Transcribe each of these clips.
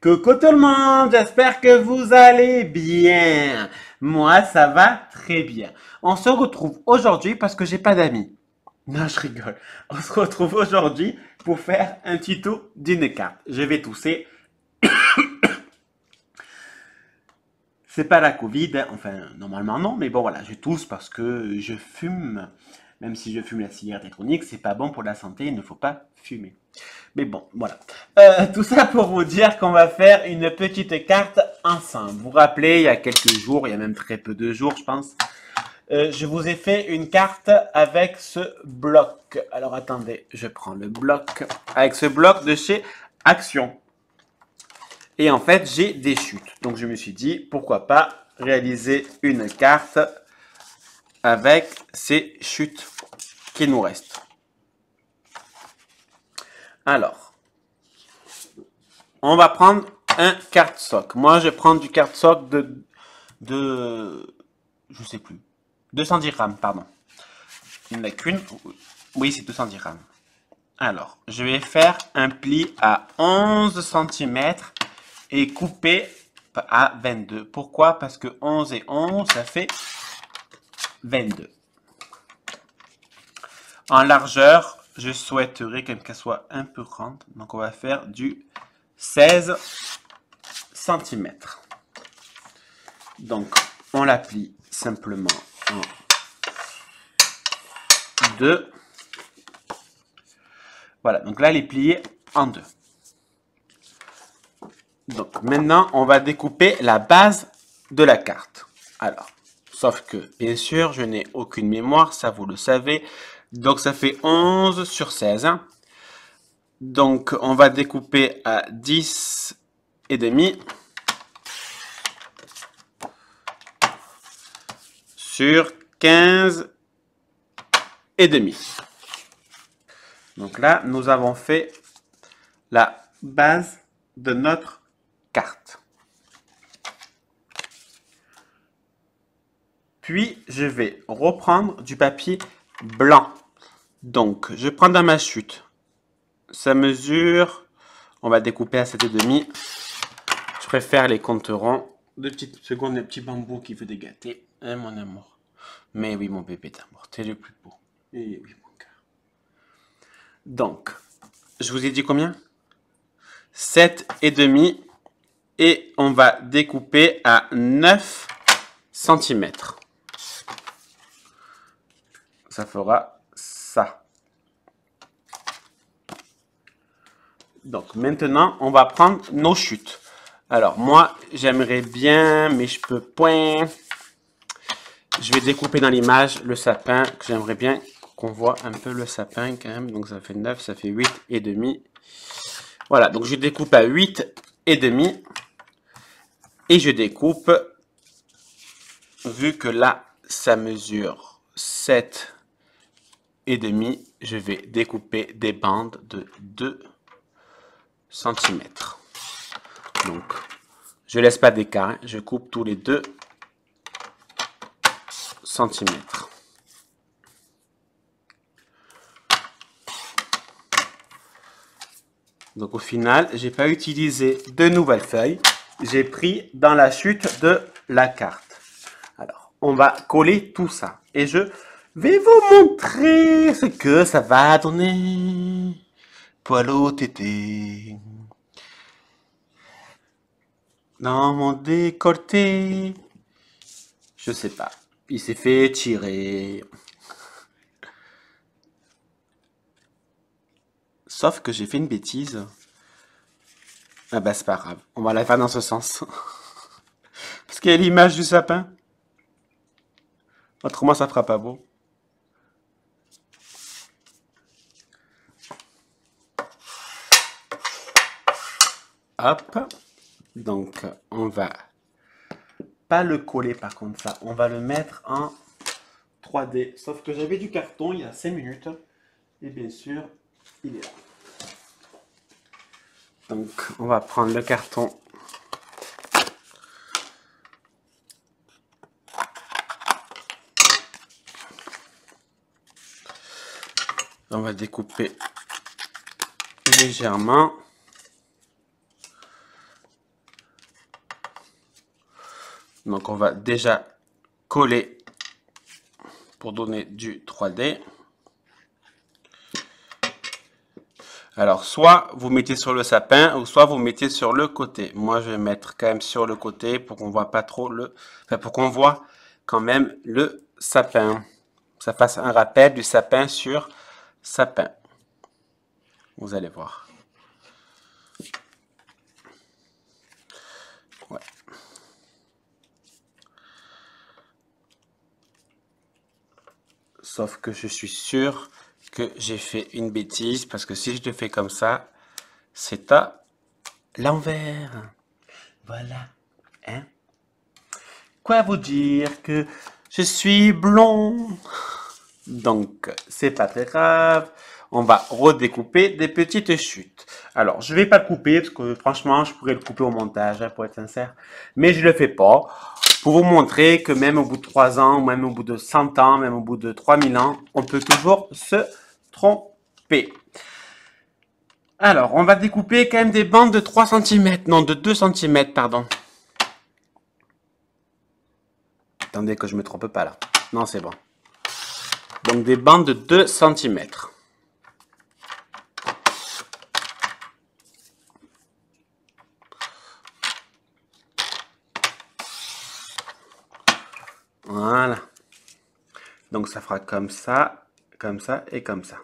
Coucou tout le monde, j'espère que vous allez bien. Moi, ça va très bien. On se retrouve aujourd'hui parce que j'ai pas d'amis. Non, je rigole. On se retrouve aujourd'hui pour faire un tuto d'une carte. Je vais tousser. C'est pas la Covid, hein. Enfin, normalement non, mais bon voilà, je tousse parce que je fume. Même si je fume la cigarette électronique, c'est pas bon pour la santé, il ne faut pas fumer. Mais bon, voilà. Tout ça pour vous dire qu'on va faire une petite carte ensemble. Vous vous rappelez, il y a quelques jours, il y a même très peu de jours, je pense, je vous ai fait une carte avec ce bloc. Alors attendez, je prends le bloc. Avec ce bloc de chez Action. Et en fait, j'ai des chutes. Donc je me suis dit, pourquoi pas réaliser une carte avec ces chutes qui nous restent. Alors, on va prendre un carte-soc. Moi, je prends du carte-soc je sais plus, 210 grammes, pardon. Il n'y en a qu'une. Oui, c'est 210 grammes. Alors, je vais faire un pli à 11 centimètres et couper à 22. Pourquoi? Parce que 11 et 11, ça fait 22. En largeur, je souhaiterais qu'elle soit un peu grande. Donc, on va faire du 16 centimètres. Donc, on la plie simplement en deux. Voilà, donc là, elle est pliée en deux. Donc, maintenant, on va découper la base de la carte. Alors, sauf que, bien sûr, je n'ai aucune mémoire, ça vous le savez. Donc, ça fait 11 sur 16. Donc, on va découper à 10 et demi sur 15 et demi. Donc là, nous avons fait la base de notre carte. Puis, je vais reprendre du papier blanc. Donc, je prends dans ma chute. Ça mesure, on va découper à 7,5. Je préfère les compterons. 2 petites secondes, le petit bambou qui veut dégâter. Hein, mon amour. Mais oui, mon bébé d'amour, t'es le plus beau. Et oui, mon cœur. Donc, je vous ai dit combien? 7,5. Et on va découper à 9 centimètres. Ça fera ça. Donc maintenant, on va prendre nos chutes. Alors moi, j'aimerais bien, mais je peux point. Je vais découper dans l'image le sapin, que j'aimerais bien qu'on voit un peu le sapin quand même. Donc ça fait 9, ça fait 8 et demi. Voilà, donc je découpe à 8 et demi. Et je découpe, vu que là, ça mesure 7 et demi, je vais découper des bandes de 2 centimètres. Donc, je laisse pas d'écart, hein. Je coupe tous les 2 centimètres. Donc au final, j'ai pas utilisé de nouvelles feuilles. J'ai pris dans la chute de la carte. Alors, on va coller tout ça. Et je vais vous montrer ce que ça va donner. Poilot tété. Dans mon décolleté. Je sais pas. Il s'est fait tirer. Sauf que j'ai fait une bêtise. Ah bah c'est pas grave. On va la faire dans ce sens. Parce qu'il y a l'image du sapin. Autrement ça fera pas beau. Hop. Donc on va pas le coller par contre ça. On va le mettre en 3D. Sauf que j'avais du carton il y a 5 minutes. Et bien sûr, il est là. Donc, on va prendre le carton. On va découper légèrement. Donc on va déjà coller pour donner du 3D. Alors, soit vous mettez sur le sapin, ou soit vous mettez sur le côté. Moi, je vais mettre quand même sur le côté pour qu'on voit pas trop enfin, pour qu'on voit quand même le sapin. Ça fasse un rappel du sapin sur sapin. Vous allez voir. Ouais. Sauf que je suis sûr que j'ai fait une bêtise, parce que si je le fais comme ça, c'est à l'envers. Voilà. Hein? Quoi vous dire que je suis blond? Donc, c'est pas très grave. On va redécouper des petites chutes. Alors, je vais pas le couper, parce que franchement, je pourrais le couper au montage, hein, pour être sincère. Mais je le fais pas. Pour vous montrer que même au bout de 3 ans, même au bout de 100 ans, même au bout de 3000 ans, on peut toujours se tromper. Alors, on va découper quand même des bandes de 3 cm. Non, de 2 cm, pardon. Attendez que je me trompe pas là. Non, c'est bon. Donc des bandes de 2 cm. Voilà. Donc ça fera comme ça et comme ça.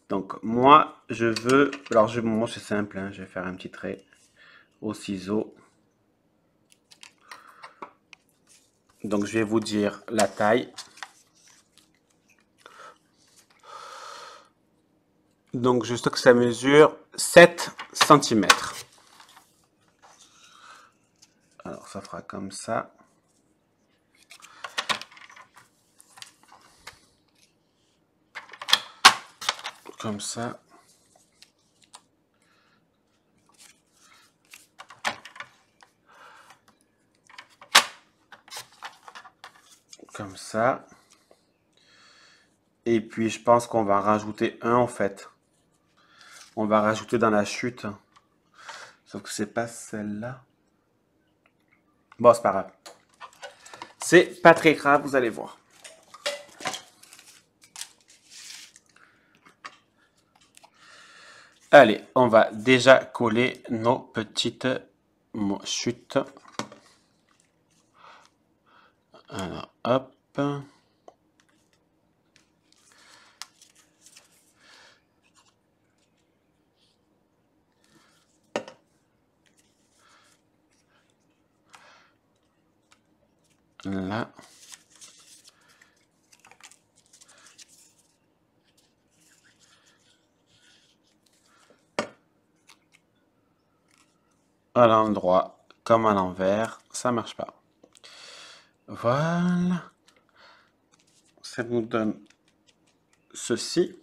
Donc moi je veux, alors moi c'est simple, hein, je vais faire un petit trait au ciseau. Donc je vais vous dire la taille. Donc je sais que ça mesure 7 cm. Alors ça fera comme ça. Comme ça. Comme ça. Et puis je pense qu'on va rajouter un en fait. On va rajouter dans la chute. Sauf que c'est pas celle-là. Bon, c'est pas grave. C'est pas très grave, vous allez voir. Allez, on va déjà coller nos petites chutes. Alors, hop. Là. À l'endroit comme à l'envers, ça marche pas. Voilà. Ça nous donne ceci.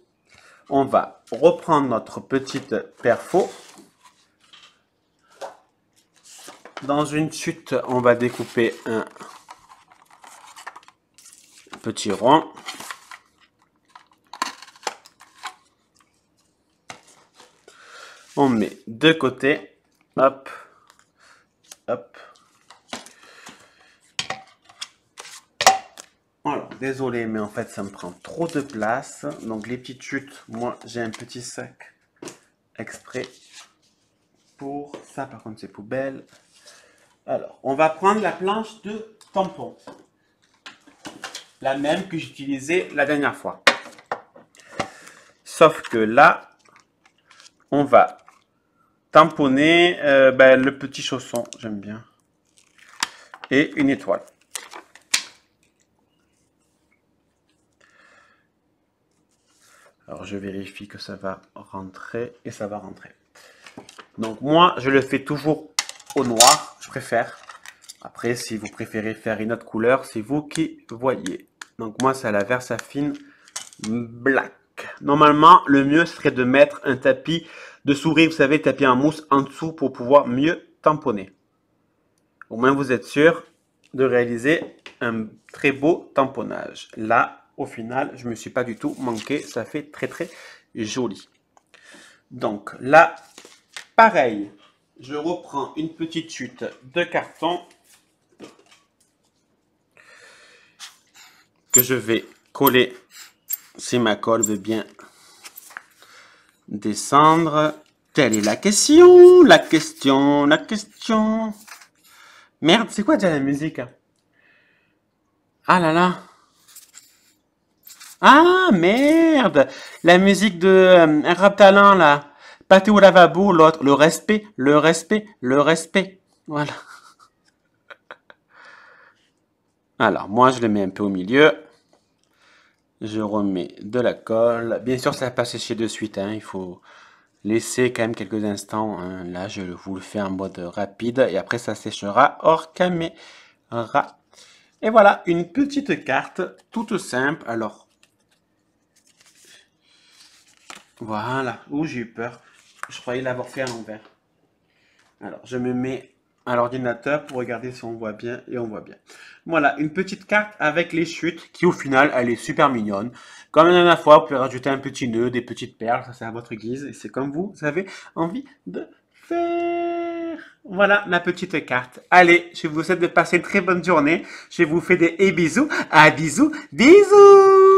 On va reprendre notre petite perfo. Dans une chute, on va découper un petit rond. On met de côté. Hop. Hop. Alors, désolé, mais en fait, ça me prend trop de place. Donc, les petites chutes, moi, j'ai un petit sac exprès pour ça. Par contre, c'est poubelle. Alors, on va prendre la planche de tampon. La même que j'utilisais la dernière fois. Sauf que là, on va tamponner le petit chausson, j'aime bien. Et une étoile. Alors, je vérifie que ça va rentrer et ça va rentrer. Donc, moi, je le fais toujours au noir, je préfère. Après, si vous préférez faire une autre couleur, c'est vous qui voyez. Donc, moi, c'est à la Versafine Black. Normalement, le mieux serait de mettre un tapis de souris, vous savez, tapis en mousse en dessous pour pouvoir mieux tamponner. Au moins, vous êtes sûr de réaliser un très beau tamponnage. Là, au final, je ne me suis pas du tout manqué. Ça fait très, très joli. Donc là, pareil, je reprends une petite chute de carton. que je vais coller si ma colle veut bien descendre. Telle est la question, la question, la question. Merde, c'est quoi déjà la musique? Ah là là. Ah merde, la musique de Rap Talent là. Pâté au lavabo, l'autre, le respect, le respect, le respect. Voilà. Alors, moi, je le mets un peu au milieu. Je remets de la colle. Bien sûr, ça va pas sécher de suite, hein. Il faut laisser quand même quelques instants, hein. Là, je vous le fais en mode rapide. Et après, ça séchera hors caméra. Et voilà, une petite carte toute simple. Alors, voilà. Oh, j'ai eu peur. Je croyais l'avoir fait à l'envers. Alors, je me mets à l'ordinateur pour regarder si on voit bien et on voit bien. Voilà, une petite carte avec les chutes qui, au final, elle est super mignonne. Comme la dernière fois, vous pouvez rajouter un petit nœud, des petites perles, ça c'est à votre guise et c'est comme vous avez envie de faire. Voilà ma petite carte. Allez, je vous souhaite de passer une très bonne journée. Je vous fais des bisous. À bisous, bisous.